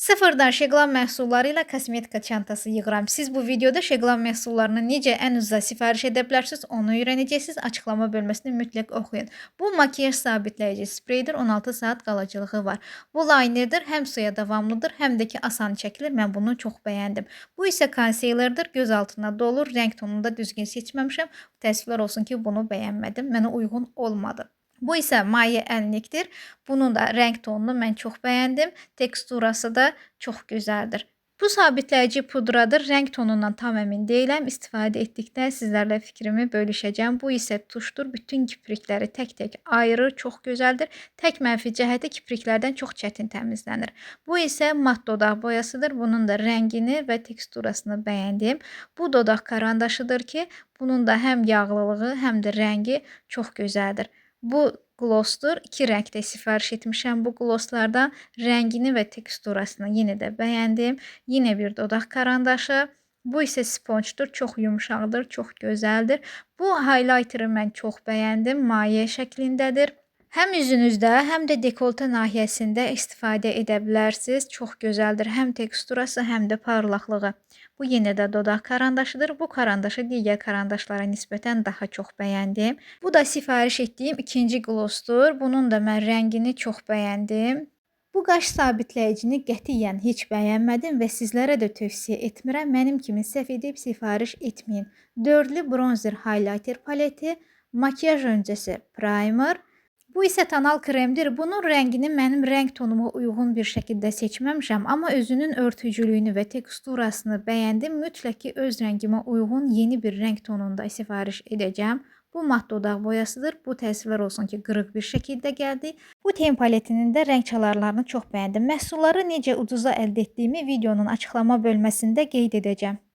Sıfırdan Şeqlan məhsulları ilə kosmetika çantası yığıram. Siz bu videoda Şeqlan məhsullarını necə ən ucuza sifariş edə bilərsiniz, onu öyrənəcəksiniz. Açıqlama bölməsini mütləq oxuyun. Bu makiyaj sabitləyici spreydir, 16 saat qalıcılığı var. Bu laynerdir, həm suya davamlıdır, həm də ki asan çəkilir. Mən bunu çox bəyəndim. Bu isə konseylерdir, göz altına dolur, rəng tonunu da düzgün seçməmişəm. Təəssüflər olsun ki, bunu bəyənmədim, mənə uyğun olmadı. Bu isə maye əllikdir. Bunun da rəng tonunu mən çox bəyəndim. Teksturası da çox gözəldir. Bu sabitləyici pudradır. Rəng tonundan tam əmin deyiləm. İstifadə etdikdə sizlərlə fikrimi bölüşəcəm. Bu isə tuşdur. Bütün kiprikləri tək-tək ayırır. Çox gözəldir. Tək mənfi cəhəti kipriklərdən çox çətin təmizlənir. Bu isə mat dodaq boyasıdır. Bunun da rəngini və teksturasını bəyəndim. Bu dodaq karandaşıdır ki, bunun da həm yağlılığı, həm də rəngi çox gözəldir. Bu glossdur. 2 rəngdə sifariş etmişəm bu glosslardan. Rəngini və teksturasını yenə də bəyəndim. Yenə bir dodaq karandaşı. Bu isə sponjdur. Çox yumşaqdır, çox gözəldir. Bu highlighteri mən çox bəyəndim. Maye şəklindədir. Həm üzünüzdə, həm də dekolta nahiyəsində istifadə edə bilərsiniz. Çox gözəldir. Həm teksturası, həm də parlaqlığı. Bu yenə də dodaq karandaşıdır. Bu karandaşı digər karandaşlara nisbətən daha çox bəyəndim. Bu da sifariş etdiyim ikinci glossdur. Bunun da mən rəngini çox bəyəndim. Bu qaş sabitləyicini qətiyyən heç bəyənmədim və sizlərə də tövsiyə etmirəm. Mənim kimi səhv edib sifariş etməyin. Dördlü bronzer highlighter paleti, makiyaj öncəsi primer. Bu isə tonal kremdir. Bunun rəngini mənim rəng tonuma uyğun bir şəkildə seçməmişəm, amma özünün örtücülüyünü və teksturasını bəyəndim. Mütləq ki, öz rəngimə uyğun yeni bir rəng tonunda sifariş edəcəm. Bu mat dodaq boyasıdır. Bu təəssüflər olsun ki, qırıq bir şəkildə gəldi. Bu ten paletinin də rəng çalarlarını çox bəyəndim. Məhsulları necə ucuza əldə etdiyimi videonun açıqlama bölməsində qeyd edəcəm.